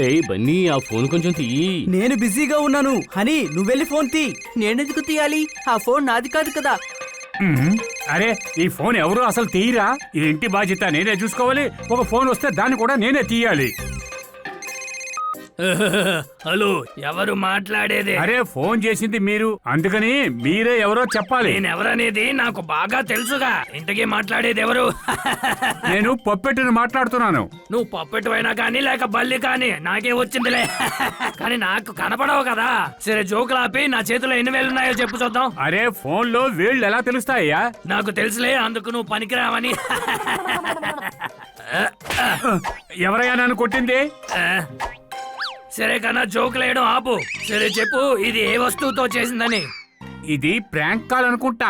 ఏయ్ బన్నీ, ఆ ఫోన్ కొంచెం తీయి. నేను బిజీగా ఉన్నాను. హనీ, నువ్వెళ్ళి ఫోన్ తీ. నేనెందుకు తీయాలి? ఆ ఫోన్ నాది కాదు కదా. అరే, ఈ ఫోన్ ఎవరు అసలు తీయరా? ఈ ఇంటి బాధ్యత నేనే చూసుకోవాలి. ఒక ఫోన్ వస్తే దాన్ని కూడా నేనే తీయాలి. హలో, ఎవరు మాట్లాడేది? అరే, ఫోన్ చేసింది మీరు, అందుకని మీరే ఎవరో చెప్పాలి. నేనెవరనేది నాకు బాగా తెలుసుగా. ఇంతకీ మాట్లాడేది ఎవరు? నేను పప్పెట్టుని మాట్లాడుతున్నాను. నువ్వు పప్పెట్టు అయినా కానీ లేక బల్లి కానీ నాకే వచ్చిందిలే. కానీ నాకు కనపడవు కదా. సరే, జోకులు ఆపి నా చేతిలో ఎన్ని వేలు ఉన్నాయో చెప్పు చూద్దాం. అరే, ఫోన్ లో వేళ్ళు ఎలా తెలుస్తాయ్యా? నాకు తెలుసులే, అందుకు నువ్వు పనికిరావని. ఎవరయ్యా నన్ను కొట్టింది? సరే కన్నా, జోకులు వేయడం ఆపు. సరే చెప్పు, ఇది ఏ వస్తువుతో చేసిందని. ఇది ప్రాంక్ కాల్ అనుకుంటా.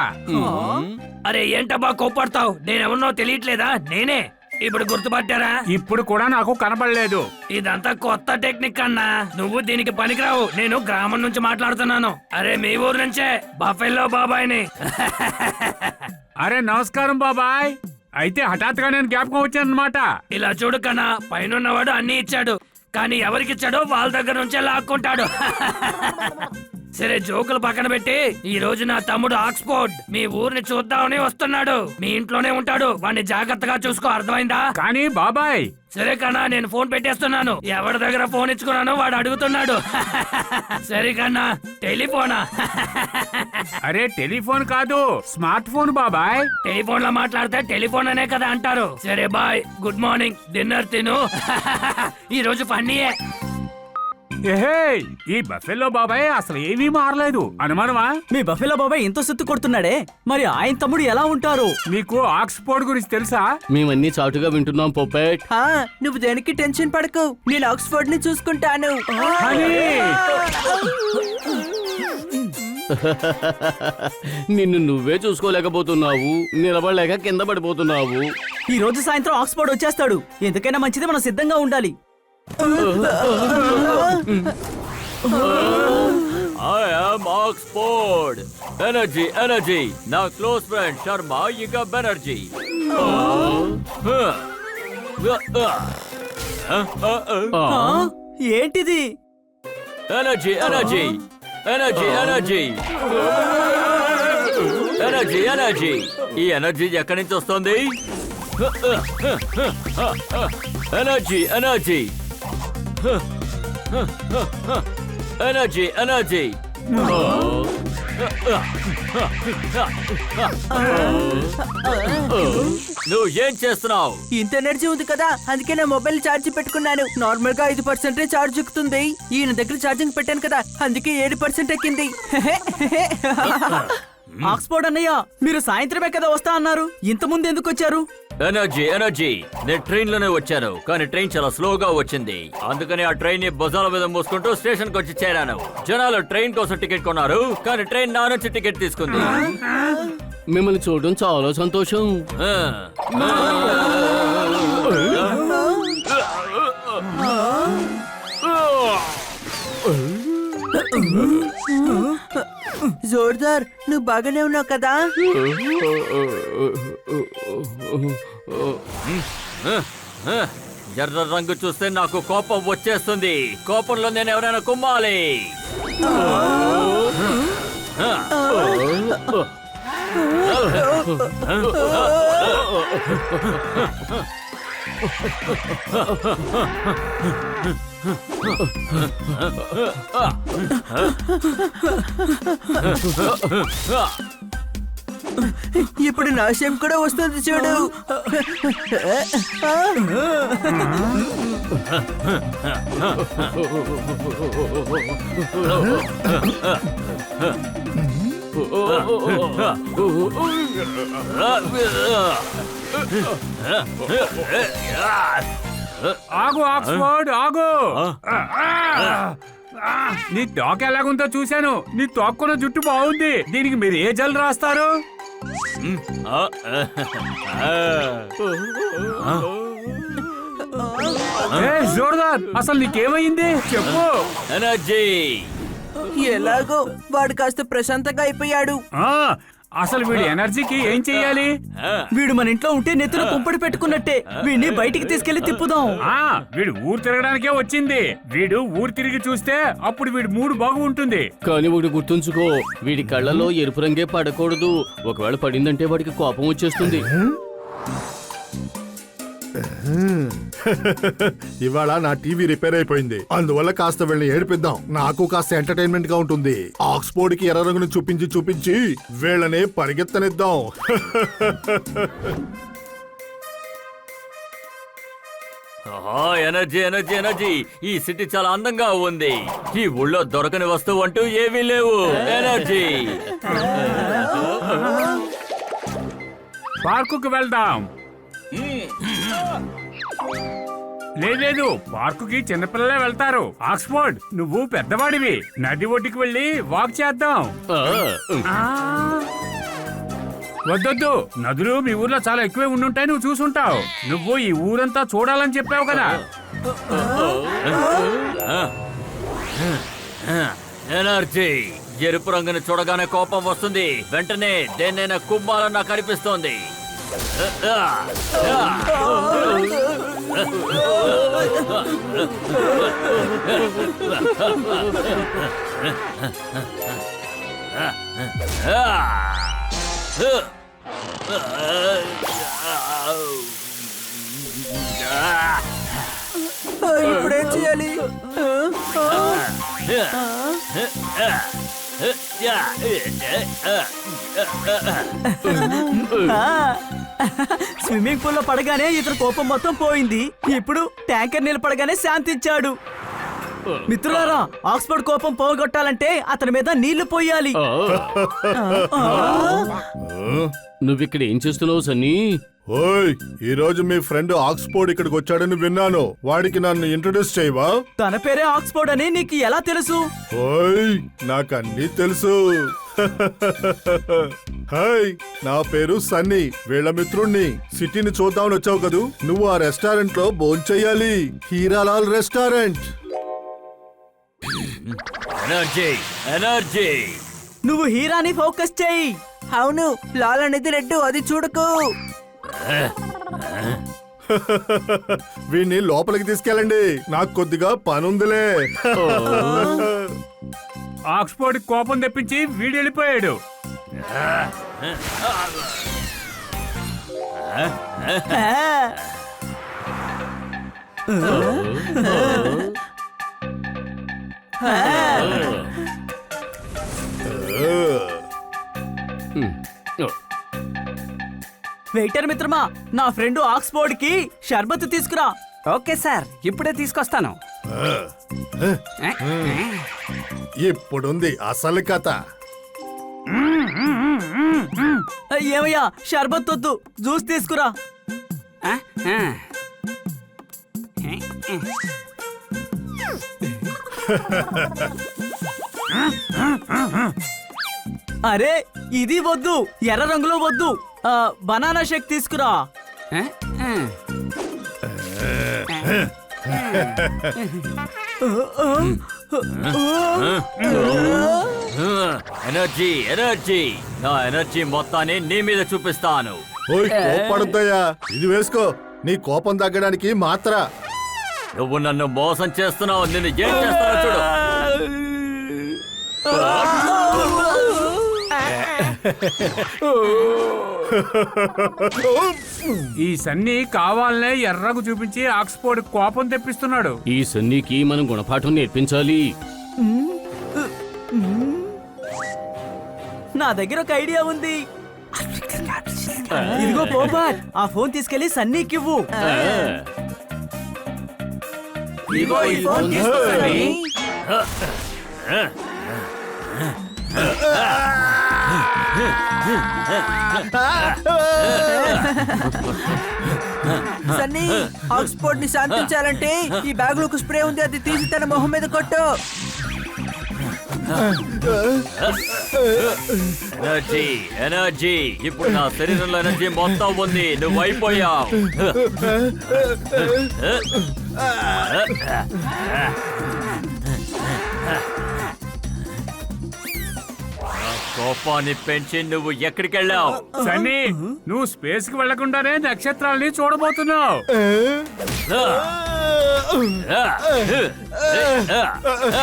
అరే ఏంటబ్బా కోప్పడతావు? నేనెవరినో తెలియట్లేదా? నేనే. ఇప్పుడు గుర్తుపట్టారా? ఇప్పుడు కూడా నాకు కనబడలేదు. ఇదంతా కొత్త టెక్నిక్ అన్నా. నువ్వు దీనికి పనికిరావు. నేను గ్రామం నుంచి మాట్లాడుతున్నాను. అరే, మీ ఊరు నుంచే, బఫెల్లో బాబాయ్ని. అరే, నమస్కారం బాబాయ్. అయితే హఠాత్తుగా నేను జ్ఞాపకం వచ్చానమాట. ఇలా చూడు కన్నా, పైనున్నవాడు అన్ని ఇచ్చాడు, కానీ ఎవరికిచ్చాడో వాళ్ళ దగ్గర నుంచే లాక్కుంటాడు. సరే, జోకులు పక్కన పెట్టి, ఈ రోజు నా తమ్ముడు ఆక్స్ఫోర్డ్ మీ ఊరిని చూద్దామని వస్తున్నాడు. మీ ఇంట్లోనే ఉంటాడు. వాడిని జాగ్రత్తగా చూసుకో, అర్థమైందా? కానీ బాబాయ్. సరే కన్నా, నేను ఫోన్ పెట్టేస్తున్నాను. ఎవరి దగ్గర ఫోన్ ఇచ్చుకున్నాను వాడు అడుగుతున్నాడు. సరే కన్నా, టెలిఫోనా? అరే, టెలిఫోన్ కాదు, స్మార్ట్ ఫోన్ బాబాయ్. టెలిఫోన్ లో మాట్లాడితే టెలిఫోన్ అనే కదా అంటారు. సరే బాయ్, గుడ్ మార్నింగ్, డిన్నర్ తిను. ఈ రోజు ఫన్నీయే. ఈ బఫెల్లో బాబాయ్ అసలు ఏమీ మారలేదు. అనుమానమా? మీ బఫెలో బాబాయ్ ఎంతో సొత్తు కొడుతున్నాడే, మరి ఆయన తమ్ముడు ఎలా ఉంటారు? మీకు ఆక్స్ఫోర్డ్ గురించి తెలుసా? మేమన్నీ చాటుగా వింటున్నాం పొప్పెట్. నువ్వు దేనికి టెన్షన్ పడకు, నేను ఆక్స్ఫోర్డ్ ని చూసుకుంటాను. నిన్ను నువ్వే చూసుకోలేకపోతున్నావు, నిలబడలేక కింద పడిపోతున్నావు. ఈ రోజు సాయంత్రం ఆక్స్ఫోర్డ్ వచ్చేస్తాడు. ఎందుకైనా మంచిది, మనం సిద్ధంగా ఉండాలి. I am Oxford. Energy. నా క్లోజ్ ఫ్రెండ్ శర్మ ఇంకా బెనర్జీ. ఏంటిది? ఎనర్జీ. ఈ ఎనర్జీ ఎక్కడి నుంచి వస్తుంది? ఎనర్జీ. నువ్వు ఏం చేస్తున్నావు? ఇంత ఎనర్జీ ఉంది కదా, అందుకే నా మొబైల్ ఛార్జ్ పెట్టుకున్నాను. నార్మల్ గా 5% ఛార్జ్ ఎక్కుతుంది. ఈయన దగ్గర ఛార్జింగ్ పెట్టాను కదా, అందుకే 7% ఎక్కింది. ఆక్స్ఫోర్డ్ అన్నయ్య, మీరు సాయంత్రమే కదా వస్తా అన్నారు, ఇంత ముందు ఎందుకు వచ్చారు? ఎనర్జీ. నేను ట్రైన్ లోనే వచ్చాను, కానీ ట్రైన్ చాలా స్లోగా వచ్చింది. అందుకని ఆ ట్రైన్ ని భుజాల మీద మోసుకుంటూ స్టేషన్ కి వచ్చి చేరాను. జనాలు ట్రైన్ కోసం టికెట్ కొన్నారు, కానీ ట్రైన్ నా నుంచి టికెట్ తీసుకుంది. మిమ్మల్ని చూడడం చాలా సంతోషం. జోర్దార్, నువ్వు బాగానే ఉన్నావు కదా? ఎర్ర రంగు చూస్తే నాకు కోపం వచ్చేస్తుంది. కోపంలో నేను ఎవరైనా కుమ్మాలి. ఇప్పుడు నా షేప్ కూడా వస్తుంది చూడు. ఆగు ఆక్స్ఫోర్డ్, ఆగు. నీ తోక ఎలాగుందో చూశాను. నీ తోక్కున్న జుట్టు బాగుంది. దీనికి మీరు ఏ జల్ రాస్తారు? జోర్దార్ అసలు నీకేమైంది చెప్పు. ఎనర్జీ. ఎలాగో వాడు కాస్త ప్రశాంతంగా అయిపోయాడు. ఆ, అసలు వీడి ఎనర్జీకి ఏం చెయ్యాలి? వీడు మన ఇంట్లో ఉంటే నెత్తిన కుంపడి పెట్టుకున్నట్టే. వీడిని బయటికి తీసుకెళ్లి తిప్పుదాం. వీడు ఊరు తిరగడానికే వచ్చింది. వీడు ఊరు తిరిగి చూస్తే అప్పుడు వీడి మూడు బాగు ఉంటుంది. కానీ ఒకటి గుర్తుంచుకో, వీడి కళ్ళలో ఎరుపు రంగే పడకూడదు. ఒకవేళ పడిందంటే వాడికి కోపం వచ్చేస్తుంది. ఇవాళ నా టీవీ రిపేర్ అయిపోయింది, అందువల్ల కాస్త వెళ్ళి ఏడిపిద్దాం. నాకు కాస్త ఎంటర్టైన్మెంట్ గా ఉంటుంది. ఆక్స్ఫోర్డ్ కి ఎర్ర రంగును చూపించి వీళ్ళని పరిగెత్తనిద్దాం. Energy energy energy. ఈ సిటీ చాలా అందంగా ఉంది. ఈ ఊళ్ళో దొరకని వస్తువు అంటూ ఏమీ లేవు. ఎనర్జీ. పార్కుకు వెళ్దాం. లేదు, పార్కుకి చిన్నపిల్లలే వెళ్తారు. ఆక్స్ఫోర్డ్, నువ్వు పెద్దవాడివి. నది ఒడ్డుకి వెళ్ళి వాక్ చేద్దాం. వద్దొద్దు, నదులు మీ ఊర్లో చాలా ఎక్కువే ఉండుంటాయి. నువ్వు చూసుంటావు. నువ్వు ఈ ఊరంతా చూడాలని చెప్పావు కదా. ఎనర్జీ. ఎరుపు రంగుని చూడగానే కోపం వస్తుంది. వెంటనే దేన్నైనా కుమ్మాలని నాకు అనిపిస్తోంది. ఇప్పుడేం చేయాలి? స్విమ్మింగ్ పూల్ లో పడగానే ఇతని కోపం మొత్తం పోయింది. ఇప్పుడు ట్యాంకర్ నీళ్ళు పడగానే శాంతించాడు. మిత్రులారా, ఆక్స్ఫోర్డ్ కోపం పోగొట్టాలంటే అతని మీద నీళ్లు పోయాలి. నువ్విక్కడ ఏం చేస్తున్నావు సన్నీ? ఓయ్, ఈ రోజు మీ ఫ్రెండ్ ఆక్స్ఫోర్డ్ ఇక్కడికి వచ్చాడని విన్నాను. వాడికి నన్ను ఇంట్రొడ్యూస్ చేయవా? తన పేరే ఆక్స్ఫోర్డ్ అని నీకు ఎలా తెలుసు? ఓయ్, నాకన్నీ తెలుసు. హాయ్, నా పేరు సన్నీ, వీళ్ళ మిత్రుణ్ణి. సిటీని చూద్దామని వచ్చావు కదూ. నువ్వు ఆ రెస్టారెంట్ లో భోంచెయ్యాలి. హీరాలాల్ రెస్టారెంట్. Energy energy. నువ్వు హీరాని ఫోకస్ చేయి. అవును, లాల్ అనేది రెడ్, అది చూడకు. వీణ్ణి లోపలికి తీసుకెళ్ళండి, నాకు కొద్దిగా పనుందిలే. ఆక్స్ఫోర్డ్ కోపం తెప్పించి వీడు వెళ్ళిపోయాడు. వెయిటర్ మిత్రమా, నా ఫ్రెండ్ ఆక్స్ఫోర్డ్ కి షర్బత్ తీసుకురా. ఓకే సార్, ఇప్పుడే తీసుకొస్తాను. ఇప్పుడుంది అసలు కథ. ఏమయ్యా, షర్బత్ వద్దు, జ్యూస్ తీసుకురా. ఆ, ఆ. అరే, ఇది వద్దు, ఎర్ర రంగులో వద్దు. బనానా షేక్ తీసుకురా. ఆ, ఆ. Energy energy. నా ఎనర్జీ మొత్తాన్ని నీ మీద చూపిస్తాను. ఓయ్, కోపడుద్దయ్యా, ఇది వేసుకో, నీ కోపం తగ్గడానికి మాత్ర. నువ్వు నన్ను మోసం చేస్తున్నావు. నిన్ను ఏం చేస్తానో చూడు. ఈ సన్నీ కావాలనే ఎర్రకు చూపించి ఆక్స్ఫోర్డ్ కోపం తెప్పిస్తున్నాడు. ఈ సన్నీకి మనం గుణపాఠం నేర్పించాలి. నా దగ్గర ఒక ఐడియా ఉంది. ఇదిగో పోబాట్, ఆ ఫోన్ తీసుకెళ్లి సన్నీకివ్వు. ఇదిగో ఈ ఫోన్ తీసుకో సన్నీ. సన్నీ, ఆక్స్ఫోర్డ్ ని శాంతించాలంటే ఈ బ్యాగ్ లో ఒక స్ప్రే ఉంది, అది తీసి తన మొహం మీద కొట్టు. ఎనర్జీ ఎనర్జీ ఇప్పుడు నా శరీరంలో ఎనర్జీ మొత్తం ఉంది నువ్వు అయిపోయావు కోపాన్ని పెంచి నువ్వు ఎక్కడికి వెళ్ళావు సన్నీ నువ్వు స్పేస్ కి వెళ్లకుండానే నక్షత్రాలని చూడబోతున్నావు.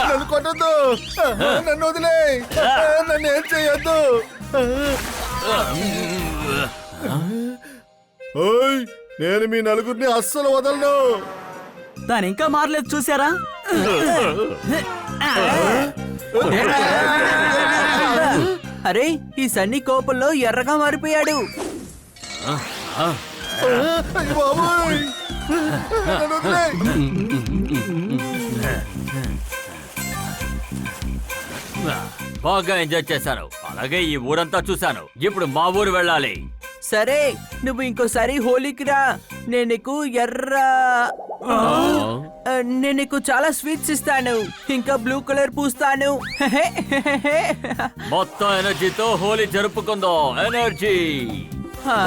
నన్ను కొట్టద్దు, నన్ను వదిలే, నన్ను ఏం చెయ్యొద్దు. ఓయ్, నేను మీ నలుగురిని అస్సలు వదలను. దాని ఇంకా మారలేదు చూసారా? అరే ఈ సన్నీ కోపంలో ఎర్రగా మారిపోయాడు. అయ్య బాబోయ్, నన్ను వదిలే. బాగా ఎంజాయ్ చేశాను, అలాగే ఈ ఊరంతా చూశాను. ఇప్పుడు మా ఊరు వెళ్ళాలి. సరే నువ్వు ఇంకోసారి హోలీకి రా. నేను నీకు నేను నీకు చాలా స్వీట్స్ ఇస్తాను, ఇంకా బ్లూ కలర్ పూస్తాను. మొత్తం ఎనర్జీతో హోలీ జరుపుకుందాం. ఎనర్జీ హా?